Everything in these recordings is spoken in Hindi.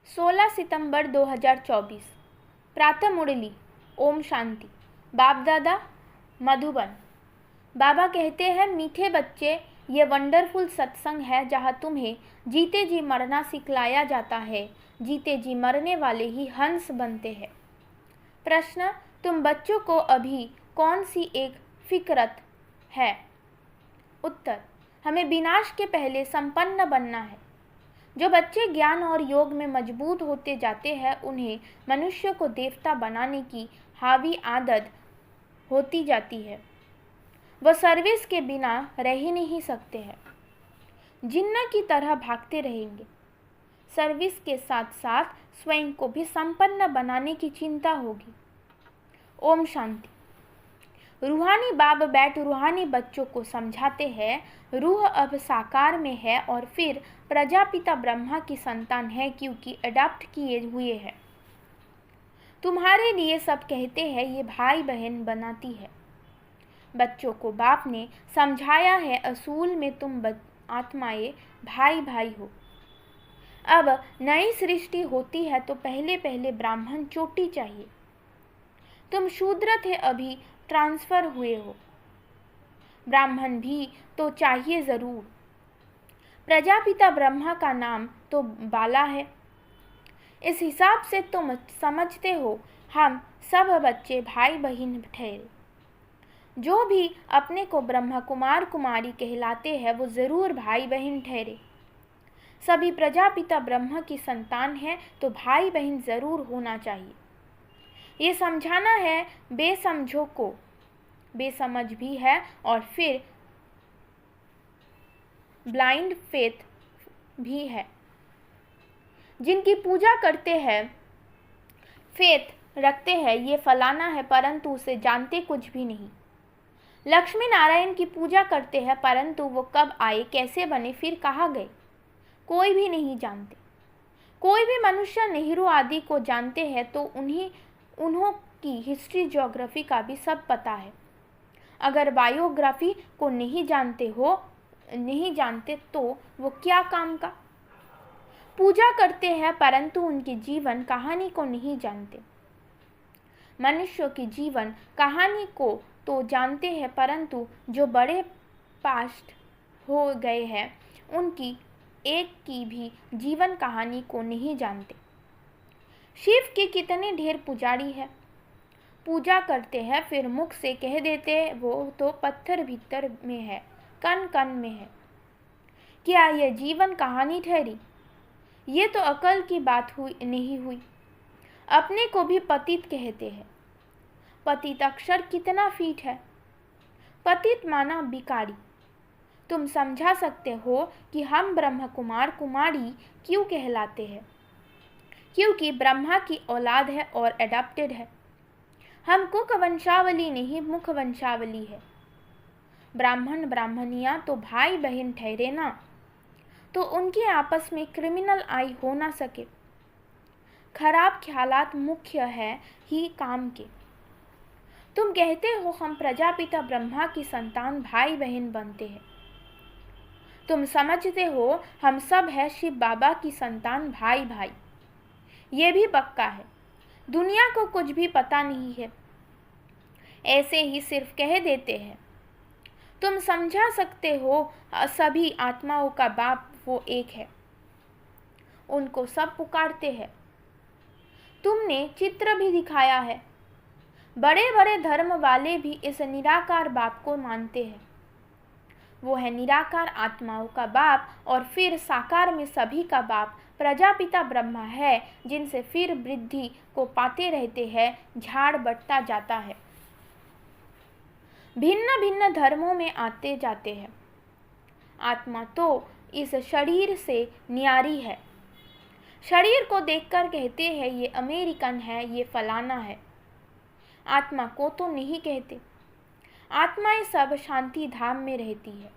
16 सितंबर 2024 प्रातः मुरली। ओम शांति। बाप दादा मधुबन। बाबा कहते हैं, मीठे बच्चे, ये वंडरफुल सत्संग है जहाँ तुम्हें जीते जी मरना सिखलाया जाता है। जीते जी मरने वाले ही हंस बनते हैं। प्रश्न, तुम बच्चों को अभी कौन सी एक फिक्रत है? उत्तर, हमें विनाश के पहले संपन्न बनना है। जो बच्चे ज्ञान और योग में मजबूत होते जाते हैं, उन्हें मनुष्य को देवता बनाने की हावी आदत होती जाती है। वह सर्विस के बिना रह ही नहीं सकते हैं। जिन्न की तरह भागते रहेंगे। सर्विस के साथ साथ स्वयं को भी संपन्न बनाने की चिंता होगी। ओम शांति। रूहानी बाप बैठ रूहानी बच्चों को समझाते हैं, रूह अब साकार में है और फिर प्रजापिता ब्रह्मा की संतान है क्योंकि अडॉप्ट किए हुए हैं। तुम्हारे लिए सब कहते हैं, ये भाई बहन बनाती है। बच्चों को बाप ने समझाया है, असूल में तुम आत्माएं भाई भाई हो। अब नई सृष्टि होती है तो पहले पहले ब्राह्मण चोटी चाहिए। तुम शूद्र थे, अभी ट्रांसफर हुए हो। ब्राह्मण भी तो चाहिए जरूर। प्रजापिता ब्रह्मा का नाम तो बाला है। इस हिसाब से तुम समझते हो, हम सब बच्चे भाई बहन ठहरे। जो भी अपने को ब्रह्मा कुमार कुमारी कहलाते हैं, वो जरूर भाई बहन ठहरे। सभी प्रजापिता ब्रह्मा की संतान है तो भाई बहन जरूर होना चाहिए। ये समझाना है बेसमझों को। बेसमझ भी है और फिर ब्लाइंड फेथ भी है। जिनकी पूजा करते हैं, फेथ रखते हैं, ये फलाना है, परंतु उसे जानते कुछ भी नहीं। लक्ष्मी नारायण की पूजा करते हैं, परंतु वो कब आए, कैसे बने, फिर कहाँ गए, कोई भी नहीं जानते। कोई भी मनुष्य नेहरू आदि को जानते हैं तो उन्हों की हिस्ट्री ज्योग्राफी का भी सब पता है। अगर बायोग्राफी को नहीं जानते तो वो क्या काम का। पूजा करते हैं परंतु उनकी जीवन कहानी को नहीं जानते। मनुष्यों की जीवन कहानी को तो जानते हैं, परंतु जो बड़े पास्ट हो गए हैं, उनकी एक की भी जीवन कहानी को नहीं जानते। शिव के कितने ढेर पुजारी है। पूजा करते हैं, फिर मुख से कह देते हैं, वो तो पत्थर भीतर में है, कण कण में है। क्या यह जीवन कहानी ठहरी? ये तो अकल की बात नहीं हुई। अपने को भी पतित कहते हैं। पतित अक्षर कितना फीट है। पतित माना भिखारी। तुम समझा सकते हो कि हम ब्रह्म कुमार कुमारी क्यों कहलाते हैं? क्योंकि ब्रह्मा की औलाद है और एडॉप्टेड है। हम कुक वंशावली नहीं, मुख वंशावली है। ब्राह्मण ब्राह्मणियां तो भाई बहन ठहरे ना, तो उनके आपस में क्रिमिनल आई हो ना सके। खराब ख्यालात मुख्य है ही काम के। तुम कहते हो हम प्रजापिता ब्रह्मा की संतान भाई बहन बनते हैं। तुम समझते हो हम सब है शिव बाबा की संतान भाई भाई। ये भी पक्का है। दुनिया को कुछ भी पता नहीं है, ऐसे ही सिर्फ कह देते हैं। तुम समझा सकते हो, सभी आत्माओं का बाप वो एक है। उनको सब पुकारते हैं। तुमने चित्र भी दिखाया है। बड़े बड़े धर्म वाले भी इस निराकार बाप को मानते हैं। वो है निराकार आत्माओं का बाप और फिर साकार में सभी का बाप प्रजापिता ब्रह्मा है, जिनसे फिर वृद्धि को पाते रहते हैं, झाड़ बढ़ता जाता है। भिन्न भिन्न धर्मों में आते जाते हैं। आत्मा तो इस शरीर से न्यारी है। शरीर को देखकर कहते हैं ये अमेरिकन है, ये फलाना है। आत्मा को तो नहीं कहते। आत्माएं सब शांति धाम में रहती है।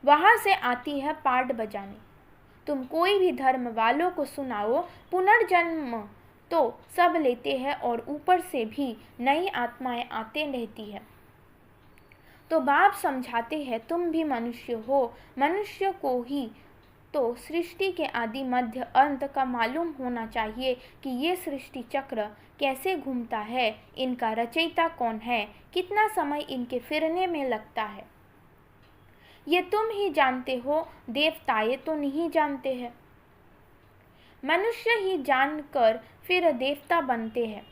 वहां से आती है पार्ट बजाने। तुम कोई भी धर्म वालों को सुनाओ, पुनर्जन्म तो सब लेते हैं और ऊपर से भी नई आत्माएं आते रहती है। तो बाप समझाते हैं, तुम भी मनुष्य हो, मनुष्य को ही तो सृष्टि के आदि मध्य अंत का मालूम होना चाहिए कि ये सृष्टि चक्र कैसे घूमता है, इनका रचयिता कौन है, कितना समय इनके फिरने में लगता है। ये तुम ही जानते हो, देवताए तो नहीं जानते हैं। मनुष्य ही जानकर फिर देवता बनते हैं।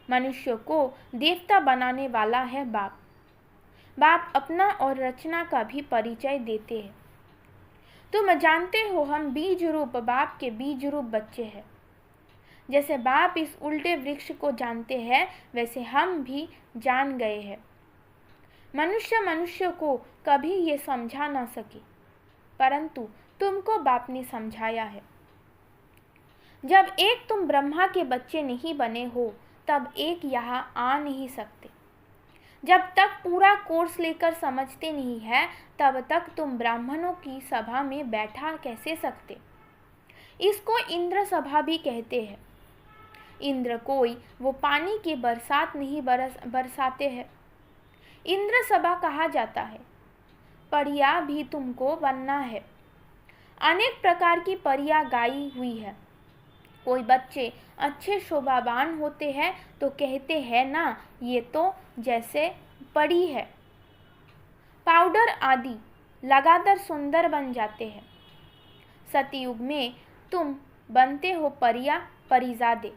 मनुष्य को देवता बनाने वाला है बाप। बाप अपना और रचना का भी परिचय देते हैं। तुम जानते हो हम बीज रूप बाप के बीज रूप बच्चे हैं। जैसे बाप इस उल्टे वृक्ष को जानते हैं, वैसे हम भी जान गए हैं। मनुष्य को कभी ये समझा ना सके, परंतु तुमको बाप ने समझाया है। जब एक तुम ब्रह्मा के बच्चे नहीं बने हो, तब एक यहाँ आ नहीं सकते। जब तक पूरा कोर्स लेकर समझते नहीं है, तब तक तुम ब्राह्मणों की सभा में बैठा कैसे सकते। इसको इंद्र सभा भी कहते हैं। इंद्र कोई वो पानी की बरसात नहीं बरसाते हैं। इंद्र सभा कहा जाता है। परियां भी तुमको बनना है। अनेक प्रकार की परियां गाई हुई है। कोई बच्चे अच्छे शोभावान होते हैं तो कहते हैं ना, ये तो जैसे परी है। पाउडर आदि लगातार सुंदर बन जाते हैं। सतयुग में तुम बनते हो परिया परिजादे।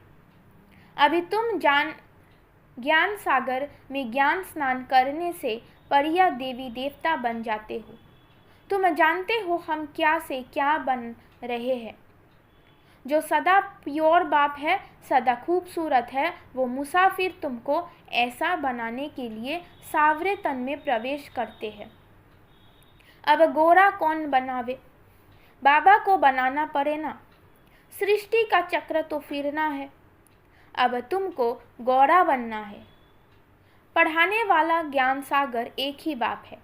अभी तुम ज्ञान सागर में ज्ञान स्नान करने से परिया देवी देवता बन जाते हो। तुम जानते हो हम क्या से क्या बन रहे हैं। जो सदा प्योर बाप है, सदा खूबसूरत है, वो मुसाफिर तुमको ऐसा बनाने के लिए सावरे तन में प्रवेश करते हैं। अब गोरा कौन बनावे? बाबा को बनाना पड़े ना। सृष्टि का चक्र तो फिरना है। अब तुमको गोरा बनना है। पढ़ाने वाला ज्ञान सागर एक ही बाप है।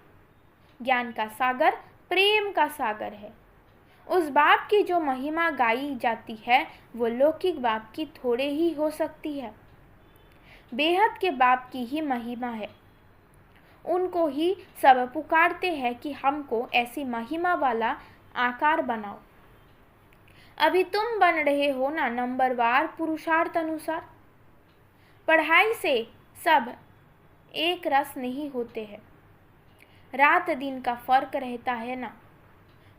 ज्ञान का सागर प्रेम का सागर है। उस बाप की जो महिमा गाई जाती है, वो लौकिक बाप की थोड़े ही हो सकती है। बेहद के बाप की ही महिमा है। उनको ही सब पुकारते हैं कि हमको ऐसी महिमा वाला आकार बनाओ। अभी तुम बन रहे हो ना नंबरवार पुरुषार्थ अनुसार। पढ़ाई से सब एक रस नहीं होते हैं। रात दिन का फर्क रहता है ना।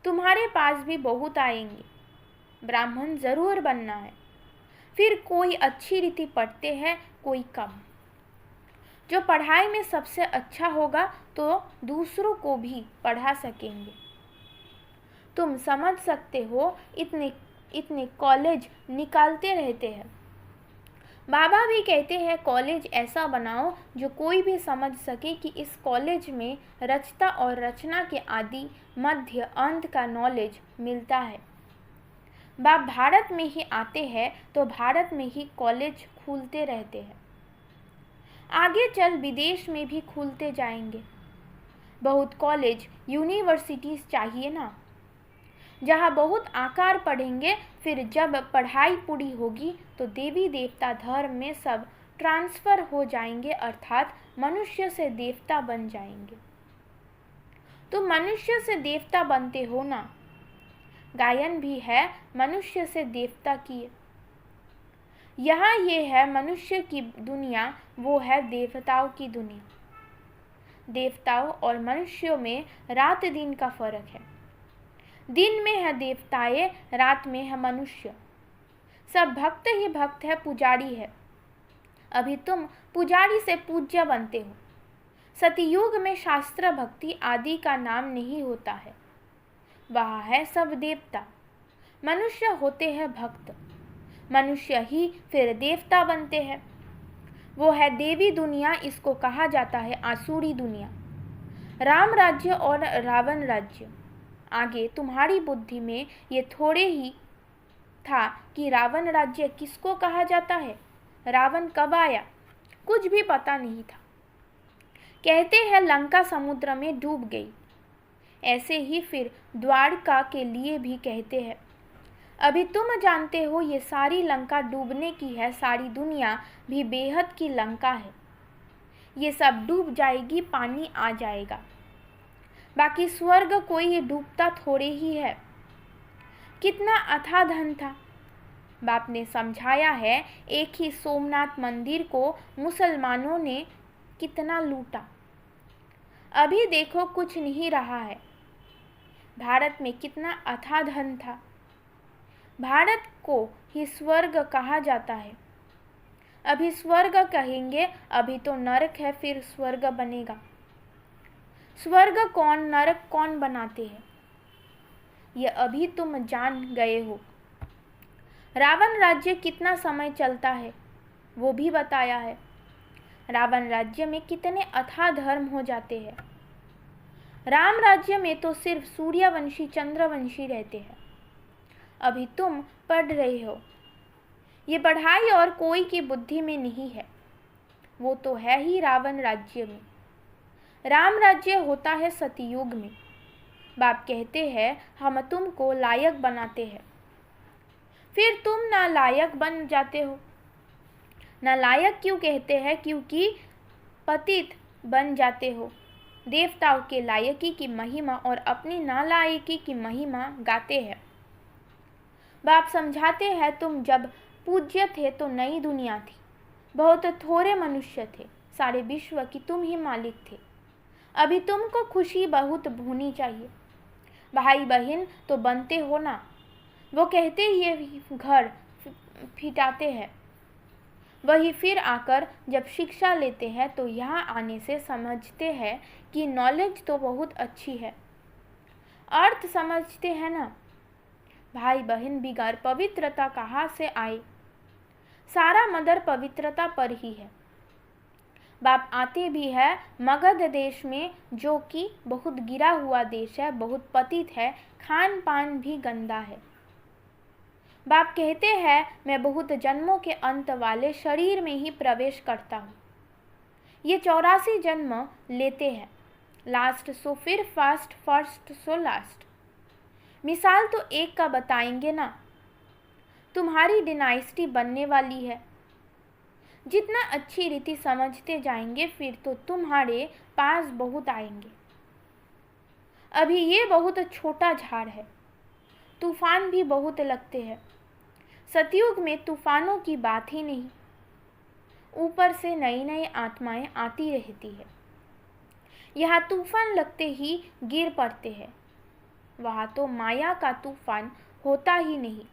तुम्हारे पास भी बहुत आएंगे। ब्राह्मण जरूर बनना है। फिर कोई अच्छी रीति पढ़ते हैं, कोई कम। जो पढ़ाई में सबसे अच्छा होगा तो दूसरों को भी पढ़ा सकेंगे। तुम समझ सकते हो, इतने कॉलेज निकालते रहते हैं। बाबा भी कहते हैं कॉलेज ऐसा बनाओ जो कोई भी समझ सके कि इस कॉलेज में रचता और रचना के आदि मध्य अंत का नॉलेज मिलता है। बाप भारत में ही आते हैं तो भारत में ही कॉलेज खुलते रहते हैं। आगे चल विदेश में भी खुलते जाएंगे। बहुत कॉलेज यूनिवर्सिटीज चाहिए ना, जहाँ बहुत आकार पढ़ेंगे। फिर जब पढ़ाई पूरी होगी तो देवी देवता धर्म में सब ट्रांसफ़र हो जाएंगे, अर्थात मनुष्य से देवता बन जाएंगे। तो मनुष्य से देवता बनते हो ना। गायन भी है मनुष्य से देवता की। यहाँ ये है मनुष्य की दुनिया, वो है देवताओं की दुनिया। देवताओं और मनुष्यों में रात दिन का फर्क है। दिन में है देवताएं, रात में है मनुष्य। सब भक्त ही भक्त है, पुजारी है। अभी तुम पुजारी से पूज्य बनते हो। सतयुग में शास्त्र भक्ति आदि का नाम नहीं होता है। वहाँ है सब देवता। मनुष्य होते हैं भक्त। मनुष्य ही फिर देवता बनते हैं। वो है देवी दुनिया, इसको कहा जाता है आसुरी दुनिया। राम राज्य और रावण राज्य। आगे तुम्हारी बुद्धि में ये थोड़े ही था कि रावण राज्य किसको कहा जाता है, रावण कब आया, कुछ भी पता नहीं था। कहते हैं लंका समुद्र में डूब गई। ऐसे ही फिर द्वारका के लिए भी कहते हैं। अभी तुम जानते हो ये सारी लंका डूबने की है, सारी दुनिया भी बेहद की लंका है। ये सब डूब जाएगी, पानी आ जाएगा। बाकी स्वर्ग कोई डूबता थोड़े ही है। कितना अथाह धन था। बाप ने समझाया है, एक ही सोमनाथ मंदिर को मुसलमानों ने कितना लूटा। अभी देखो कुछ नहीं रहा है। भारत में कितना अथाह धन था। भारत को ही स्वर्ग कहा जाता है। अभी स्वर्ग कहेंगे, अभी तो नरक है, फिर स्वर्ग बनेगा। स्वर्ग कौन नरक कौन बनाते हैं, ये अभी तुम जान गए हो। रावण राज्य कितना समय चलता है वो भी बताया है। रावण राज्य में कितने अथाह धर्म हो जाते हैं। राम राज्य में तो सिर्फ सूर्यवंशी चंद्रवंशी रहते हैं। अभी तुम पढ़ रहे हो। ये पढ़ाई और कोई की बुद्धि में नहीं है, वो तो है ही रावण राज्य में। राम राज्य होता है सतयुग में। बाप कहते हैं, हम तुमको लायक बनाते हैं, फिर तुम नालायक बन जाते हो। नालायक क्यों कहते हैं? क्योंकि पतित बन जाते हो। देवताओं के लायकी की महिमा और अपनी नालायकी की महिमा गाते हैं। बाप समझाते हैं, तुम जब पूज्य थे तो नई दुनिया थी, बहुत थोड़े मनुष्य थे, सारे विश्व की तुम ही मालिक थे। अभी तुमको खुशी बहुत होनी चाहिए। भाई बहन तो बनते हो ना। वो कहते ये घर फिटाते हैं, वही फिर आकर जब शिक्षा लेते हैं तो यहाँ आने से समझते हैं कि नॉलेज तो बहुत अच्छी है। अर्थ समझते हैं ना। भाई बहन बिगाड़ पवित्रता कहाँ से आए? सारा मदर पवित्रता पर ही है। बाप आते भी है मगध देश में, जो कि बहुत गिरा हुआ देश है, बहुत पतित है, खान पान भी गंदा है। बाप कहते हैं, मैं बहुत जन्मों के अंत वाले शरीर में ही प्रवेश करता हूँ। ये 84 जन्म लेते हैं, लास्ट सो फिर फर्स्ट, फर्स्ट सो लास्ट। मिसाल तो एक का बताएंगे ना। तुम्हारी डिनाइस्टी बनने वाली है। जितना अच्छी रीति समझते जाएंगे फिर तो तुम्हारे पास बहुत आएंगे। अभी ये बहुत छोटा झाड़ है, तूफान भी बहुत लगते हैं। सतयुग में तूफानों की बात ही नहीं, ऊपर से नई नई आत्माएं आती रहती है। यहाँ तूफान लगते ही गिर पड़ते हैं, वहाँ तो माया का तूफान होता ही नहीं।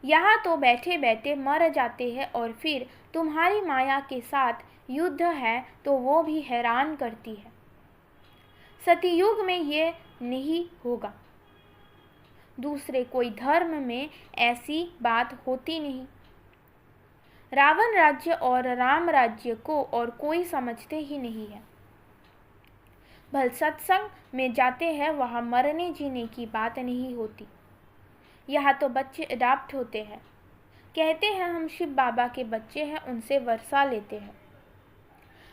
यहाँ तो बैठे बैठे मर जाते हैं और फिर तुम्हारी माया के साथ युद्ध है तो वो भी हैरान करती है। सतयुग में ये नहीं होगा। दूसरे कोई धर्म में ऐसी बात होती नहीं। रावण राज्य और राम राज्य को और कोई समझते ही नहीं है। भल सत्संग में जाते हैं, वहाँ मरने जीने की बात नहीं होती। यहाँ तो बच्चे अडॉप्ट होते हैं, कहते हैं हम शिव बाबा के बच्चे हैं, उनसे वर्षा लेते हैं।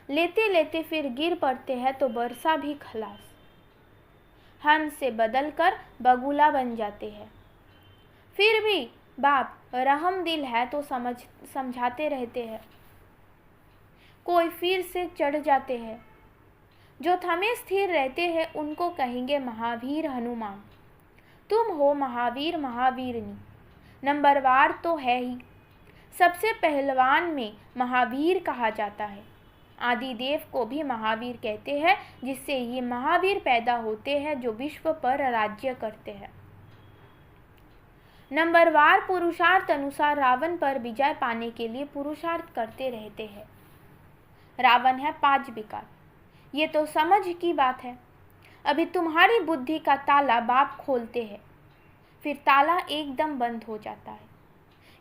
लेते लेते फिर गिर पड़ते हैं तो वर्षा भी खलास। हंस से बदलकर बगुला बन जाते हैं। फिर भी बाप रहम दिल है तो समझाते रहते हैं। कोई फिर से चढ़ जाते हैं। जो थमे स्थिर रहते हैं उनको कहेंगे महावीर हनुमान। तुम हो महावीर महावीरनी, नंबरवार तो है ही। सबसे पहलवान में महावीर कहा जाता है। आदिदेव को भी महावीर कहते हैं, जिससे ये महावीर पैदा होते हैं जो विश्व पर राज्य करते हैं। नंबरवार पुरुषार्थ अनुसार रावण पर विजय पाने के लिए पुरुषार्थ करते रहते हैं। रावण है 5 विकार। ये तो समझ की बात है। अभी तुम्हारी बुद्धि का ताला बाप खोलते हैं, फिर ताला एकदम बंद हो जाता है।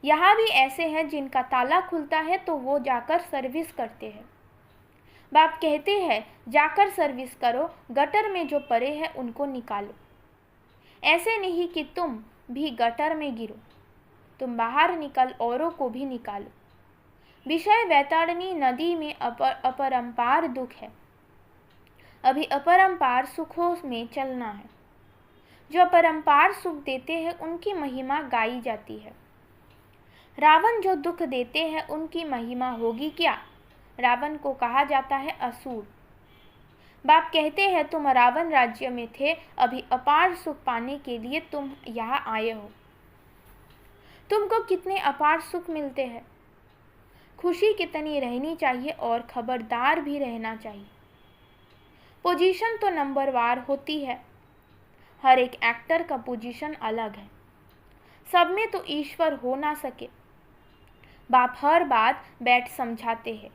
यहाँ भी ऐसे हैं जिनका ताला खुलता है तो वो जाकर सर्विस करते हैं। बाप कहते हैं जाकर सर्विस करो, गटर में जो पड़े हैं उनको निकालो। ऐसे नहीं कि तुम भी गटर में गिरो, तुम बाहर निकल औरों को भी निकालो। विषय वैतरणी नदी में अपरंपार दुख है। अभी अपरंपार सुखों में चलना है। जो अपरंपार सुख देते हैं उनकी महिमा गाई जाती है। रावण जो दुख देते हैं उनकी महिमा होगी क्या? रावण को कहा जाता है असुर। बाप कहते हैं तुम रावण राज्य में थे, अभी अपार सुख पाने के लिए तुम यहाँ आए हो। तुमको कितने अपार सुख मिलते हैं। खुशी कितनी रहनी चाहिए और खबरदार भी रहना चाहिए। पोजीशन तो नंबरवार होती है। हर एक एक्टर का पोजीशन अलग है। सब में तो ईश्वर हो ना सके। बाप हर बात बैठ समझाते हैं।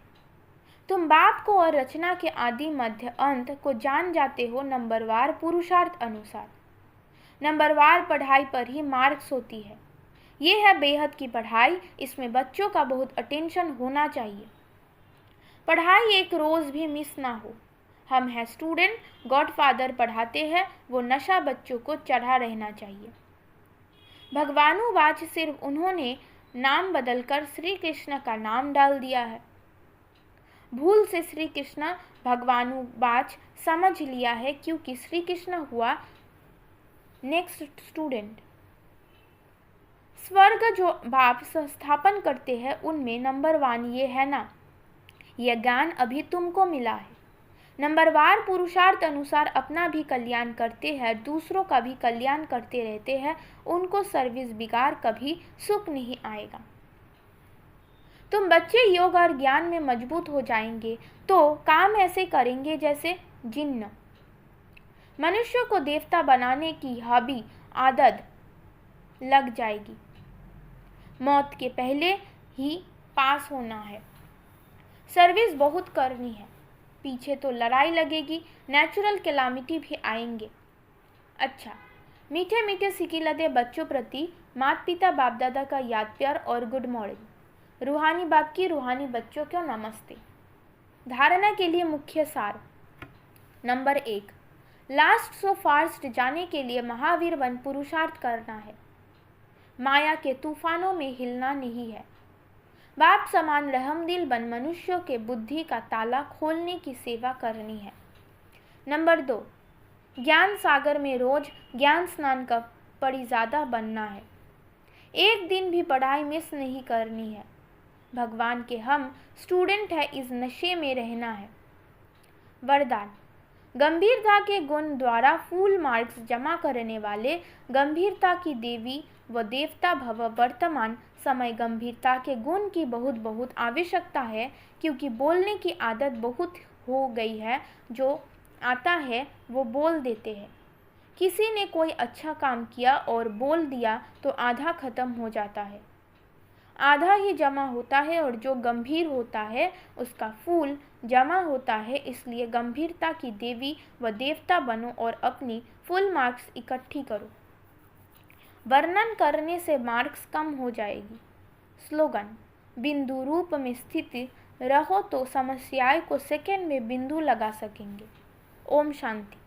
तुम बाप को और रचना के आदि मध्य अंत को जान जाते हो नंबरवार पुरुषार्थ अनुसार। नंबरवार पढ़ाई पर ही मार्क्स होती है। ये है बेहद की पढ़ाई, इसमें बच्चों का बहुत अटेंशन होना चाहिए। पढ़ाई एक रोज़ भी मिस ना हो। हम हैं स्टूडेंट, गॉडफादर पढ़ाते हैं, वो नशा बच्चों को चढ़ा रहना चाहिए। भगवानुवाच सिर्फ उन्होंने नाम बदलकर श्री कृष्ण का नाम डाल दिया है। भूल से श्री कृष्ण भगवानुवाच समझ लिया है क्योंकि श्री कृष्ण हुआ नेक्स्ट स्टूडेंट। स्वर्ग जो बाप संस्थापन करते हैं उनमें नंबरवान ये है ना, यह ज्ञान अभी तुमको मिला है। नंबरवार पुरुषार्थ अनुसार अपना भी कल्याण करते हैं, दूसरों का भी कल्याण करते रहते हैं, उनको सर्विस बिगाड़ कभी सुख नहीं आएगा। तुम बच्चे योग और ज्ञान में मजबूत हो जाएंगे तो काम ऐसे करेंगे जैसे जिन्न। मनुष्य को देवता बनाने की हॉबी आदत लग जाएगी। मौत के पहले ही पास होना है। सर्विस बहुत करनी है, पीछे तो लड़ाई लगेगी, नेचुरल कैलामिटी भी आएंगे। अच्छा, मीठे मीठे सिकिलते बच्चों प्रति माता पिता बाप दादा का याद प्यार और गुड मॉर्निंग। रूहानी बाप की रूहानी बच्चों को नमस्ते। धारणा के लिए मुख्य सार। नंबर 1, लास्ट सो फास्ट जाने के लिए महावीर वन पुरुषार्थ करना है। माया के तूफानों में हिलना नहीं है। बाप समान रहमदिल बन मनुष्यों के बुद्धि का ताला खोलने की सेवा करनी है। नंबर 2, ज्ञान सागर में रोज ज्ञान स्नान का परिज़ादा बनना है। एक दिन भी पढ़ाई मिस नहीं करनी है। भगवान के हम स्टूडेंट है, इस नशे में रहना है। वरदान। गंभीरता के गुण द्वारा फुल मार्क्स जमा करने वाले गंभीरता की देवी व देवता भव। वर्तमान समय गंभीरता के गुण की बहुत बहुत आवश्यकता है, क्योंकि बोलने की आदत बहुत हो गई है। जो आता है वो बोल देते हैं। किसी ने कोई अच्छा काम किया और बोल दिया तो आधा खत्म हो जाता है, आधा ही जमा होता है, और जो गंभीर होता है उसका फूल जमा होता है। इसलिए गंभीरता की देवी व देवता बनो और अपनी फुल मार्क्स इकट्ठी करो। वर्णन करने से मार्क्स कम हो जाएगी। स्लोगन। बिंदु रूप में स्थित रहो तो समस्याएं को सेकंड में बिंदु लगा सकेंगे। ओम शांति।